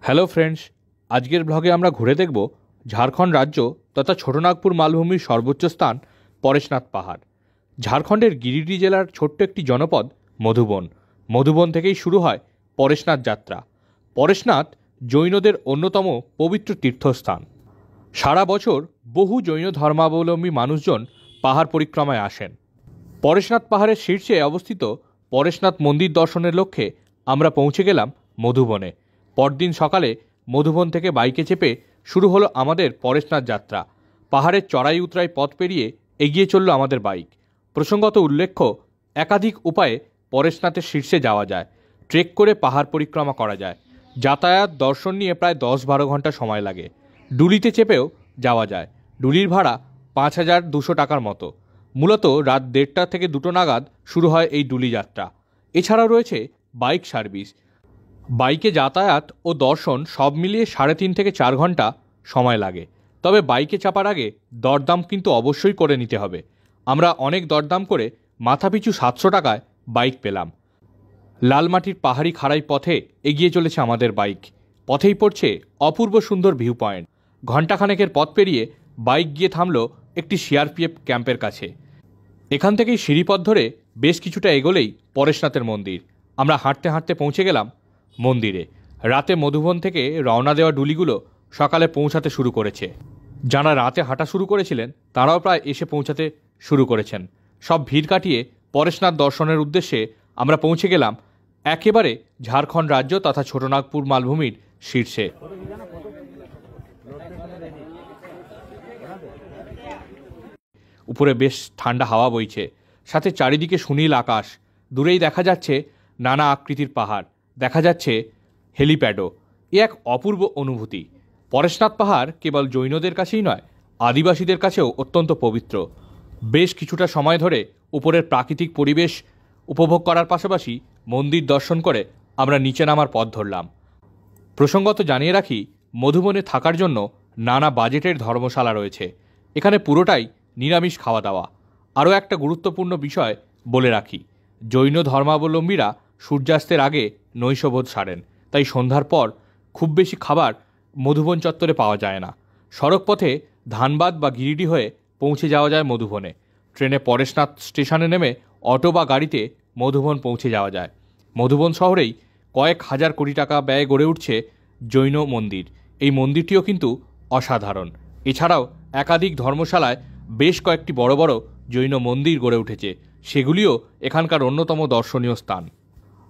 Hello friends, আজকের ব্লগে আমরা ঘুরে দেখব ঝাড়খণ্ড রাজ্য তথা ছোটনাগপুর মালভূমির সর্বোচ্চ স্থান পরেশনাথ পাহাড়। ঝাড়খণ্ডের গিরিডি জেলার ছোট্ট একটি জনপদ মধুবন। মধুবন থেকেই শুরু হয় পরেশনাথ যাত্রা। পরেশনাথ জৈনদের অন্যতম পবিত্র তীর্থস্থান। সারা বছর বহু জৈন ধর্মাবলম্বী মানুষজন পাহাড় পরিক্রমায় আসেন। পরেশনাথ পাহাড়ের শীর্ষে অবস্থিত পরেশনাথ মন্দির দর্শনের লক্ষ্যে আমরা পৌঁছে গেলাম মধুবনে। পরদিন সকালে মধুবন থেকে বাইকে চেপে শুরু হলো আমাদের পরেশনাথ যাত্রা। পাহাড়ের চড়াই উতরাই পথ পেরিয়ে এগিয়ে চলল আমাদের বাইক। প্রসঙ্গত উল্লেখ্য, একাধিক উপায়ে পরেশনাথের শীর্ষে যাওয়া যায়। ট্রেক করে পাহাড় পরিক্রমা করা যায়। যাতায়াত দর্শন নিয়ে প্রায় 10-12 ঘন্টা সময় লাগে। ডুলিতে চেপেও যাওয়া যায়। ডুলির ভাড়া 5,200 টাকার মতো। মূলত রাত 1:30 থেকে 2টো নাগাদ শুরু হয় এই ডুলি যাত্রা। এছাড়াও রয়েছে বাইক সার্ভিস। বাইকে যাতায়াত ও দর্শন সব মিলিয়ে 3.5 থেকে 4 ঘন্টা সময় লাগে। তবে বাইকে চাপার আগে দরদাম কিন্তু অবশ্যই করে নিতে হবে। আমরা অনেক দরদাম করে মাথাপিছু 700 টাকায় বাইক পেলাম। লালমাটির পাহাড়ি খাড়াই পথে এগিয়ে চলেছে আমাদের বাইক। পথেই পড়ছে অপূর্ব সুন্দর ভিউ পয়েন্ট। ঘণ্টাখানেকের পথ পেরিয়ে বাইক গিয়ে থামল একটি সিআরপিএফ ক্যাম্পের কাছে। এখান থেকেই সিঁড়িপথ ধরে বেশ কিছুটা এগোলেই পরেশনাথের মন্দির। আমরা হাঁটতে হাঁটতে পৌঁছে গেলাম মন্দিরে। রাতে মধুবন থেকে রওনা দেওয়া ডুলিগুলো সকালে পৌঁছাতে শুরু করেছে। যারা রাতে হাঁটা শুরু করেছিলেন তারাও প্রায় এসে পৌঁছাতে শুরু করেছেন। সব ভিড় কাটিয়ে পরেশনাথ দর্শনের উদ্দেশ্যে আমরা পৌঁছে গেলাম একেবারে ঝাড়খণ্ড রাজ্য তথা ছোটনাগপুর মালভূমির শীর্ষে। উপরে বেশ ঠান্ডা হাওয়া বইছে, সাথে চারিদিকে সুনীল আকাশ। দূরেই দেখা যাচ্ছে নানা আকৃতির পাহাড়, দেখা যাচ্ছে হেলিপ্যাডও। এ এক অপূর্ব অনুভূতি। পরেশনাথ পাহাড় কেবল জৈনদের কাছেই নয়, আদিবাসীদের কাছেও অত্যন্ত পবিত্র। বেশ কিছুটা সময় ধরে উপরের প্রাকৃতিক পরিবেশ উপভোগ করার পাশাপাশি মন্দির দর্শন করে আমরা নিচে নামার পথ ধরলাম। প্রসঙ্গত জানিয়ে রাখি, মধুবনে থাকার জন্য নানা বাজেটের ধর্মশালা রয়েছে। এখানে পুরোটাই নিরামিষ খাওয়া দাওয়া। আরও একটা গুরুত্বপূর্ণ বিষয় বলে রাখি, জৈন ধর্মাবলম্বীরা সূর্যাস্তের আগে নৈশভোজ সারেন, তাই সন্ধ্যার পর খুব বেশি খাবার মধুবন চত্বরে পাওয়া যায় না। সড়কপথে ধানবাদ বা গিরিডি হয়ে পৌঁছে যাওয়া যায় মধুবনে। ট্রেনে পরেশনাথ স্টেশনে নেমে অটো বা গাড়িতে মধুবন পৌঁছে যাওয়া যায়। মধুবন শহরেই কয়েক হাজার কোটি টাকা ব্যয়ে গড়ে উঠছে জৈন মন্দির। এই মন্দিরটিও কিন্তু অসাধারণ। এছাড়াও একাধিক ধর্মশালায় বেশ কয়েকটি বড় বড় জৈন মন্দির গড়ে উঠেছে। সেগুলিও এখানকার অন্যতম দর্শনীয় স্থান।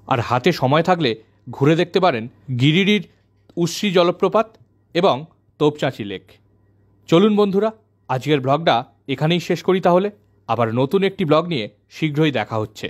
আর হাতে সময় থাকলে ঘুরে দেখতে পারেন গিরিডির উশ্রী জলপ্রপাত এবং তোপচাঁচি লেক। চলুন বন্ধুরা, আজকের ব্লগটা এখানেই শেষ করি। তাহলে আবার নতুন একটি ব্লগ নিয়ে শীঘ্রই দেখা হচ্ছে।